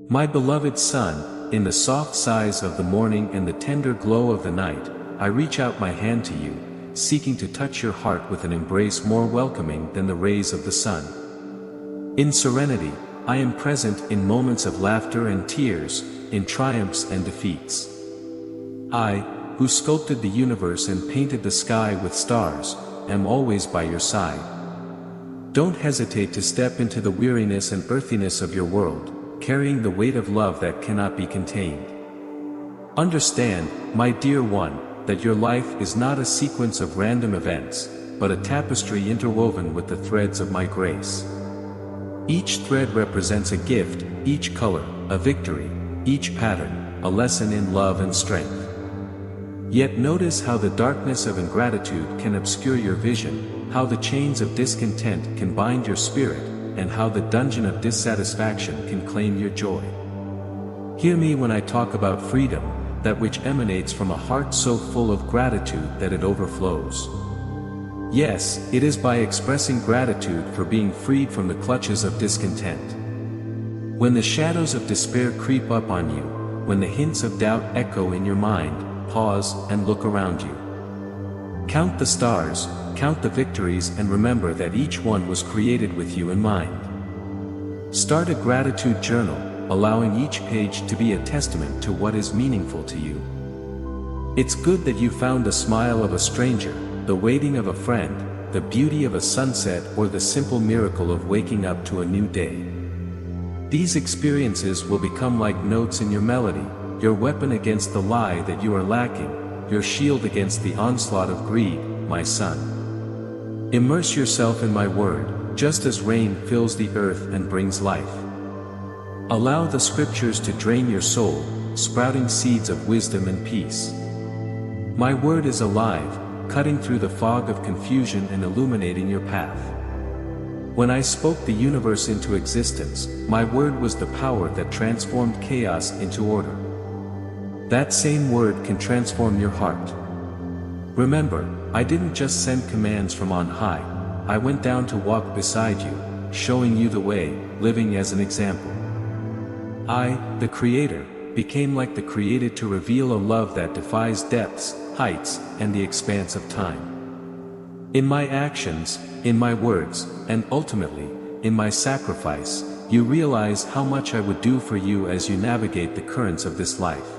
My beloved son, in the soft sighs of the morning and the tender glow of the night, I reach out my hand to you, seeking to touch your heart with an embrace more welcoming than the rays of the sun. In serenity, I am present in moments of laughter and tears, in triumphs and defeats. I, who sculpted the universe and painted the sky with stars, am always by your side. Don't hesitate to step into the weariness and earthiness of your world, carrying the weight of love that cannot be contained. Understand, my dear one, that your life is not a sequence of random events, but a tapestry interwoven with the threads of my grace. Each thread represents a gift, each color, a victory, each pattern, a lesson in love and strength. Yet notice how the darkness of ingratitude can obscure your vision, how the chains of discontent can bind your spirit, and how the dungeon of dissatisfaction can claim your joy. Hear me when I talk about freedom, that which emanates from a heart so full of gratitude that it overflows. Yes, it is by expressing gratitude for being freed from the clutches of discontent. When the shadows of despair creep up on you, when the hints of doubt echo in your mind, pause and look around you. Count the stars, count the victories, and remember that each one was created with you in mind. Start a gratitude journal, allowing each page to be a testament to what is meaningful to you. It's good that you found the smile of a stranger, the waiting of a friend, the beauty of a sunset, or the simple miracle of waking up to a new day. These experiences will become like notes in your melody, your weapon against the lie that you are lacking, your shield against the onslaught of greed, my son. Immerse yourself in my word, just as rain fills the earth and brings life. Allow the scriptures to drain your soul, sprouting seeds of wisdom and peace. My word is alive, cutting through the fog of confusion and illuminating your path. When I spoke the universe into existence, my word was the power that transformed chaos into order. That same word can transform your heart. Remember, I didn't just send commands from on high, I went down to walk beside you, showing you the way, living as an example. I, the Creator, became like the created to reveal a love that defies depths, heights, and the expanse of time. In my actions, in my words, and ultimately, in my sacrifice, you realize how much I would do for you as you navigate the currents of this life.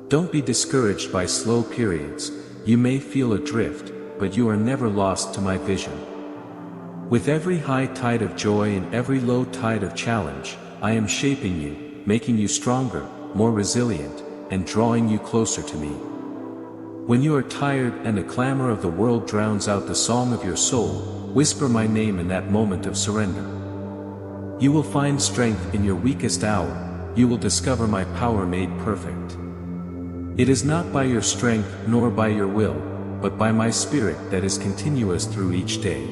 Don't be discouraged by slow periods. You may feel adrift, but you are never lost to my vision. With every high tide of joy and every low tide of challenge, I am shaping you, making you stronger, more resilient, and drawing you closer to me. When you are tired and the clamor of the world drowns out the song of your soul, whisper my name in that moment of surrender. You will find strength in your weakest hour, you will discover my power made perfect. It is not by your strength nor by your will, but by my spirit that is continuous through each day.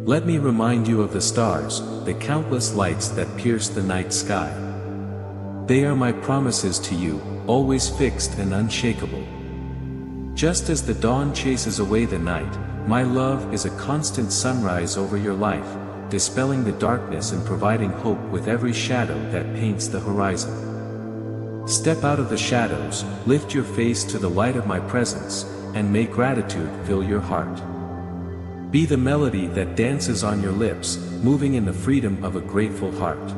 Let me remind you of the stars, the countless lights that pierce the night sky. They are my promises to you, always fixed and unshakable. Just as the dawn chases away the night, my love is a constant sunrise over your life, dispelling the darkness and providing hope with every shadow that paints the horizon. Step out of the shadows, lift your face to the light of my presence, and may gratitude fill your heart. Be the melody that dances on your lips, moving in the freedom of a grateful heart.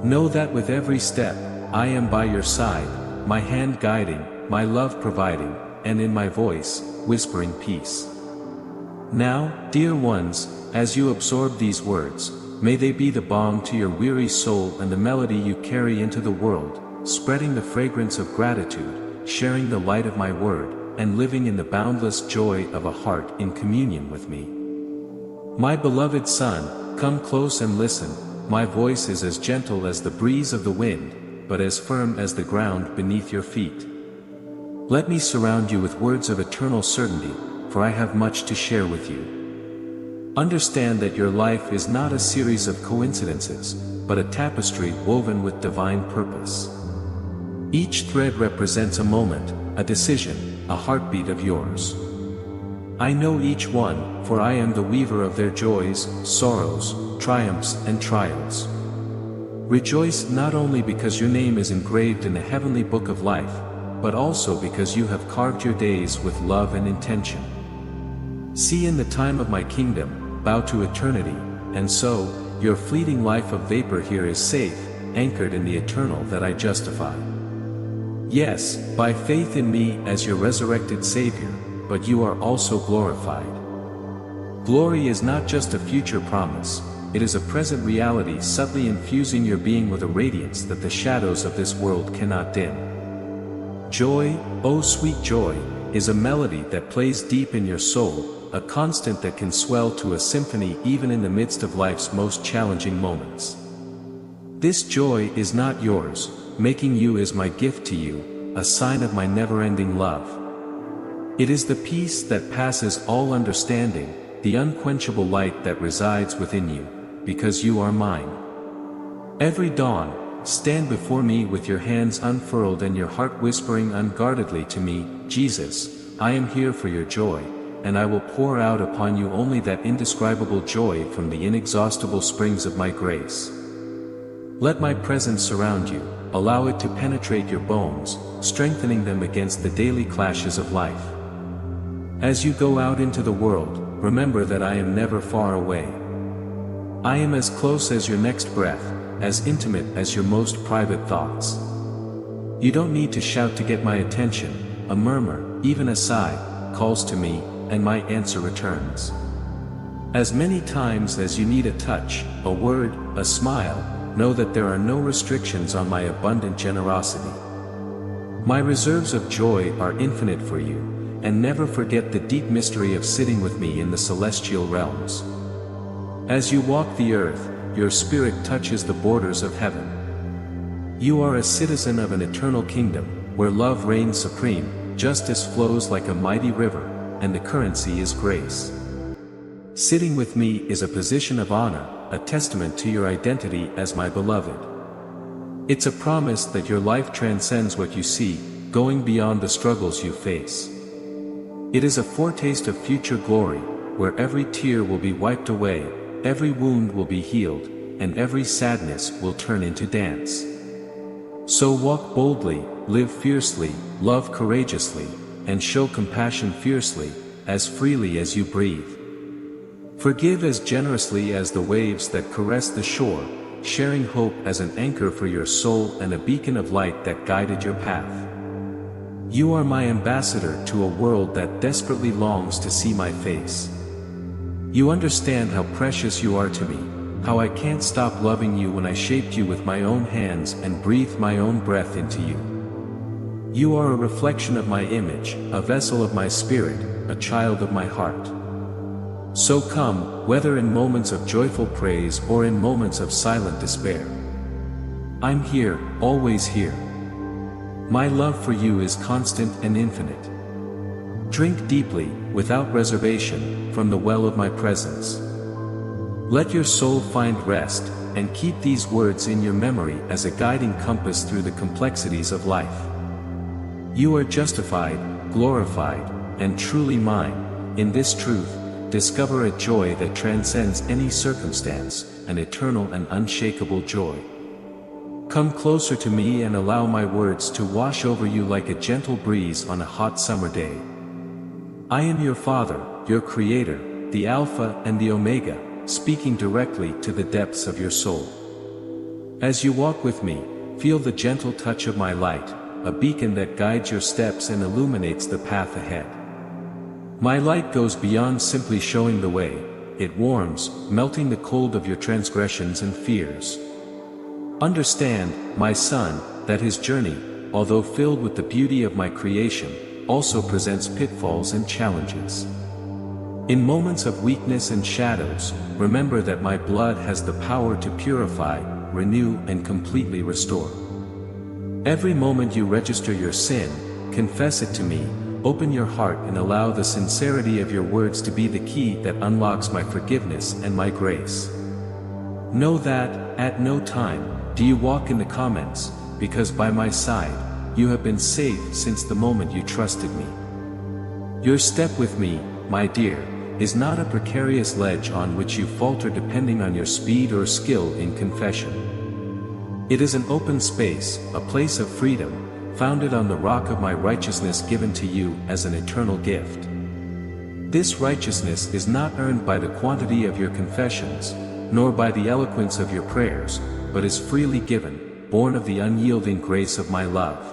Know that with every step, I am by your side, my hand guiding, my love providing, and in my voice, whispering peace. Now, dear ones, as you absorb these words, may they be the balm to your weary soul and the melody you carry into the world, spreading the fragrance of gratitude, sharing the light of my word, and living in the boundless joy of a heart in communion with me. My beloved son, come close and listen, my voice is as gentle as the breeze of the wind, but as firm as the ground beneath your feet. Let me surround you with words of eternal certainty, for I have much to share with you. Understand that your life is not a series of coincidences, but a tapestry woven with divine purpose. Each thread represents a moment, a decision, a heartbeat of yours. I know each one, for I am the weaver of their joys, sorrows, triumphs, and trials. Rejoice not only because your name is engraved in the heavenly book of life, but also because you have carved your days with love and intention. See, in the time of my kingdom, bow to eternity, and so, your fleeting life of vapor here is safe, anchored in the eternal that I justify. Yes, by faith in me as your resurrected Savior, but you are also glorified. Glory is not just a future promise, it is a present reality subtly infusing your being with a radiance that the shadows of this world cannot dim. Joy, oh sweet joy, is a melody that plays deep in your soul, a constant that can swell to a symphony even in the midst of life's most challenging moments. This joy is not yours, making you is my gift to you, a sign of my never-ending love. It is the peace that passes all understanding, the unquenchable light that resides within you, because you are mine. Every dawn, stand before me with your hands unfurled and your heart whispering unguardedly to me, Jesus, I am here for your joy, and I will pour out upon you only that indescribable joy from the inexhaustible springs of my grace. Let my presence surround you, allow it to penetrate your bones, strengthening them against the daily clashes of life. As you go out into the world, remember that I am never far away. I am as close as your next breath, as intimate as your most private thoughts. You don't need to shout to get my attention, a murmur, even a sigh, calls to me, and my answer returns. As many times as you need a touch, a word, a smile, know that there are no restrictions on my abundant generosity. My reserves of joy are infinite for you, and never forget the deep mystery of sitting with me in the celestial realms. As you walk the earth, your spirit touches the borders of heaven. You are a citizen of an eternal kingdom, where love reigns supreme, justice flows like a mighty river, and the currency is grace. Sitting with me is a position of honor, a testament to your identity as my beloved. It's a promise that your life transcends what you see, going beyond the struggles you face. It is a foretaste of future glory, where every tear will be wiped away, every wound will be healed, and every sadness will turn into dance. So walk boldly, live fiercely, love courageously, and show compassion fiercely, as freely as you breathe. Forgive as generously as the waves that caress the shore, sharing hope as an anchor for your soul and a beacon of light that guided your path. You are my ambassador to a world that desperately longs to see my face. You understand how precious you are to me, how I can't stop loving you when I shaped you with my own hands and breathed my own breath into you. You are a reflection of my image, a vessel of my spirit, a child of my heart. So come, whether in moments of joyful praise or in moments of silent despair. I'm here, always here. My love for you is constant and infinite. Drink deeply, without reservation, from the well of my presence. Let your soul find rest, and keep these words in your memory as a guiding compass through the complexities of life. You are justified, glorified, and truly mine. In this truth, discover a joy that transcends any circumstance, an eternal and unshakable joy. Come closer to me and allow my words to wash over you like a gentle breeze on a hot summer day. I am your Father, your Creator, the Alpha and the Omega, speaking directly to the depths of your soul. As you walk with me, feel the gentle touch of my light, a beacon that guides your steps and illuminates the path ahead. My light goes beyond simply showing the way, it warms, melting the cold of your transgressions and fears. Understand, my son, that his journey, although filled with the beauty of my creation, also presents pitfalls and challenges. In moments of weakness and shadows, remember that my blood has the power to purify, renew and completely restore. Every moment you register your sin, confess it to me, open your heart and allow the sincerity of your words to be the key that unlocks my forgiveness and my grace. Know that, at no time, do you walk in the comments, because by my side, you have been safe since the moment you trusted me. Your step with me, my dear, is not a precarious ledge on which you falter depending on your speed or skill in confession. It is an open space, a place of freedom, founded on the rock of my righteousness given to you as an eternal gift. This righteousness is not earned by the quantity of your confessions, nor by the eloquence of your prayers, but is freely given, born of the unyielding grace of my love.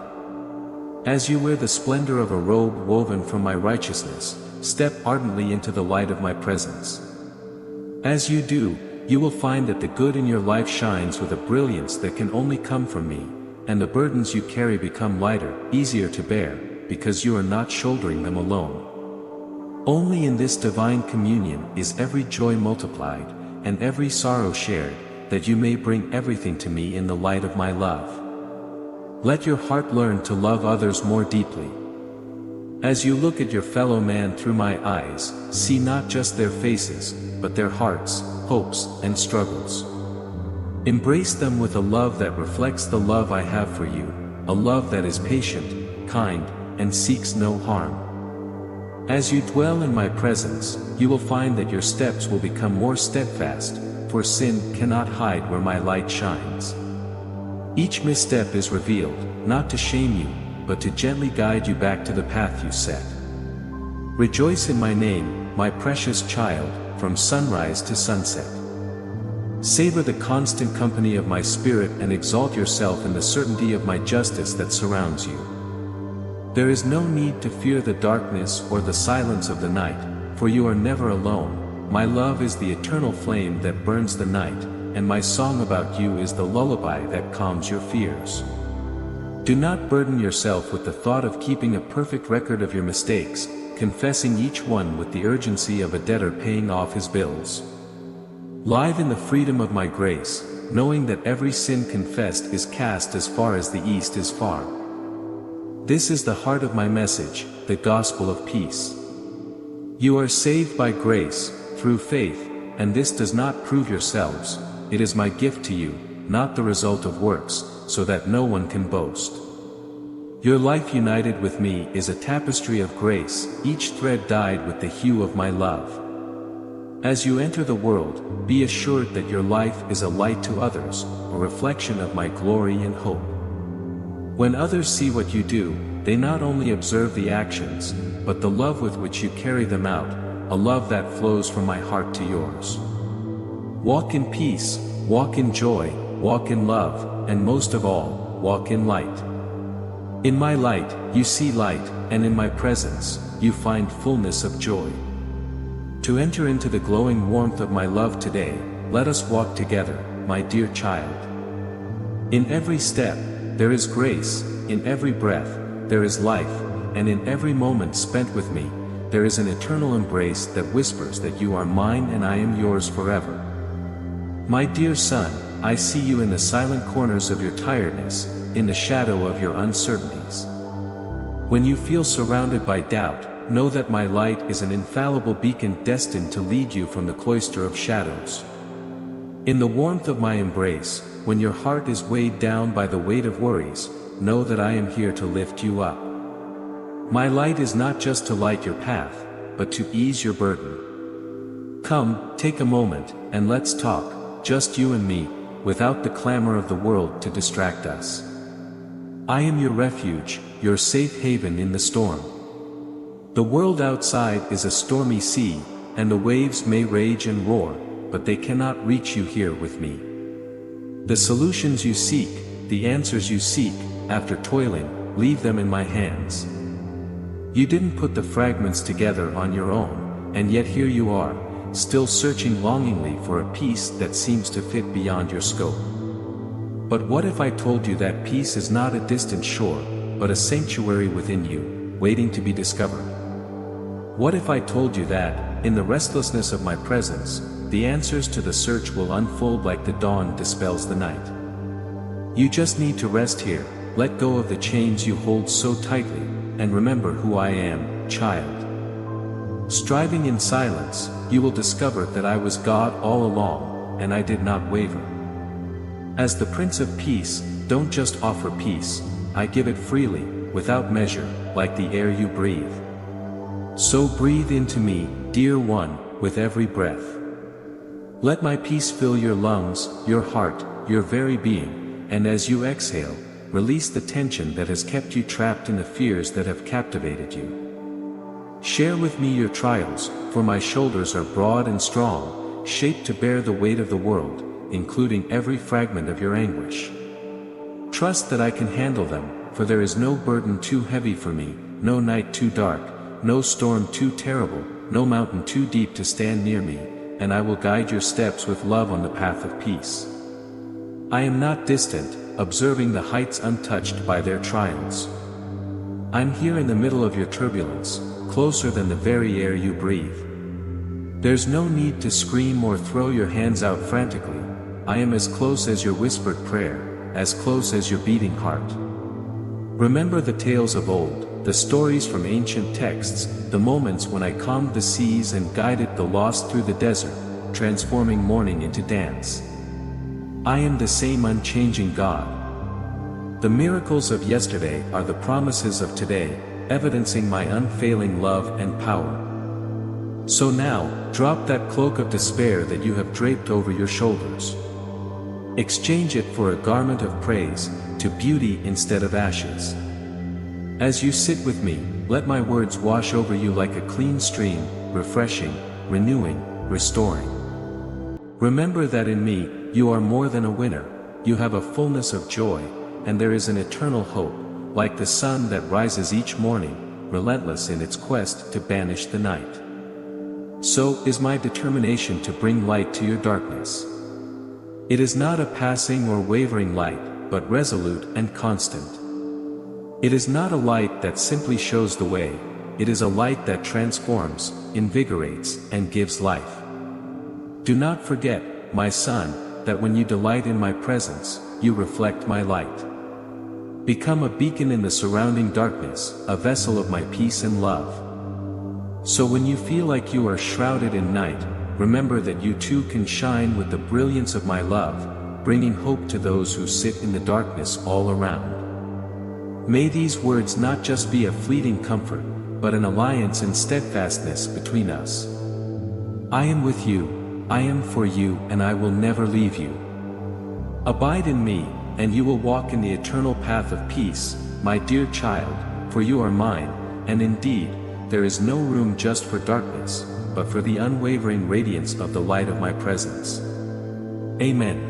As you wear the splendor of a robe woven from my righteousness, step ardently into the light of my presence. As you do, you will find that the good in your life shines with a brilliance that can only come from me, and the burdens you carry become lighter, easier to bear, because you are not shouldering them alone. Only in this divine communion is every joy multiplied, and every sorrow shared, that you may bring everything to me in the light of my love. Let your heart learn to love others more deeply. As you look at your fellow man through my eyes, see not just their faces, but their hearts, hopes, and struggles. Embrace them with a love that reflects the love I have for you, a love that is patient, kind, and seeks no harm. As you dwell in my presence, you will find that your steps will become more steadfast, for sin cannot hide where my light shines. Each misstep is revealed, not to shame you, but to gently guide you back to the path you set. Rejoice in my name, my precious child, from sunrise to sunset. Savor the constant company of my spirit and exalt yourself in the certainty of my justice that surrounds you. There is no need to fear the darkness or the silence of the night, for you are never alone. My love is the eternal flame that burns the night, and my song about you is the lullaby that calms your fears. Do not burden yourself with the thought of keeping a perfect record of your mistakes, confessing each one with the urgency of a debtor paying off his bills. Live in the freedom of my grace, knowing that every sin confessed is cast as far as the east is far. This is the heart of my message, the gospel of peace. You are saved by grace, through faith, and this does not prove yourselves, it is my gift to you, not the result of works, so that no one can boast. Your life united with me is a tapestry of grace, each thread dyed with the hue of my love. As you enter the world, be assured that your life is a light to others, a reflection of my glory and hope. When others see what you do, they not only observe the actions, but the love with which you carry them out, a love that flows from my heart to yours. Walk in peace, walk in joy, walk in love, and most of all, walk in light. In my light, you see light, and in my presence, you find fullness of joy. To enter into the glowing warmth of my love today, let us walk together, my dear child. In every step, there is grace, in every breath, there is life, and in every moment spent with me, there is an eternal embrace that whispers that you are mine and I am yours forever. My dear son, I see you in the silent corners of your tiredness, in the shadow of your uncertainties. When you feel surrounded by doubt, know that my light is an infallible beacon destined to lead you from the cloister of shadows. In the warmth of my embrace, when your heart is weighed down by the weight of worries, know that I am here to lift you up. My light is not just to light your path, but to ease your burden. Come, take a moment, and let's talk, just you and me, without the clamor of the world to distract us. I am your refuge, your safe haven in the storm. The world outside is a stormy sea, and the waves may rage and roar, but they cannot reach you here with me. The solutions you seek, the answers you seek, after toiling, leave them in my hands. You didn't put the fragments together on your own, and yet here you are, still searching longingly for a peace that seems to fit beyond your scope. But what if I told you that peace is not a distant shore, but a sanctuary within you, waiting to be discovered? What if I told you that, in the restlessness of my presence, the answers to the search will unfold like the dawn dispels the night? You just need to rest here, let go of the chains you hold so tightly, and remember who I am, child. Striving in silence, you will discover that I was God all along, and I did not waver. As the Prince of Peace, don't just offer peace, I give it freely, without measure, like the air you breathe. So breathe into me, dear one, with every breath. Let my peace fill your lungs, your heart, your very being, and as you exhale, release the tension that has kept you trapped in the fears that have captivated you. Share with me your trials, for my shoulders are broad and strong, shaped to bear the weight of the world, including every fragment of your anguish. Trust that I can handle them, for there is no burden too heavy for me, no night too dark, no storm too terrible, no mountain too deep to stand near me, and I will guide your steps with love on the path of peace. I am not distant, observing the heights untouched by their trials. I'm here in the middle of your turbulence, closer than the very air you breathe. There's no need to scream or throw your hands out frantically. I am as close as your whispered prayer, as close as your beating heart. Remember the tales of old, the stories from ancient texts, the moments when I calmed the seas and guided the lost through the desert, transforming mourning into dance. I am the same unchanging God. The miracles of yesterday are the promises of today, evidencing my unfailing love and power. So now, drop that cloak of despair that you have draped over your shoulders. Exchange it for a garment of praise, to beauty instead of ashes. As you sit with me, let my words wash over you like a clean stream, refreshing, renewing, restoring. Remember that in me, you are more than a winner, you have a fullness of joy, and there is an eternal hope, like the sun that rises each morning, relentless in its quest to banish the night. So is my determination to bring light to your darkness. It is not a passing or wavering light, but resolute and constant. It is not a light that simply shows the way, it is a light that transforms, invigorates, and gives life. Do not forget, my son, that when you delight in my presence, you reflect my light. Become a beacon in the surrounding darkness, a vessel of my peace and love. So when you feel like you are shrouded in night, remember that you too can shine with the brilliance of my love, bringing hope to those who sit in the darkness all around. May these words not just be a fleeting comfort, but an alliance and steadfastness between us. I am with you, I am for you, and I will never leave you. Abide in me, and you will walk in the eternal path of peace, my dear child, for you are mine, and indeed, there is no room just for darkness, but for the unwavering radiance of the light of my presence. Amen.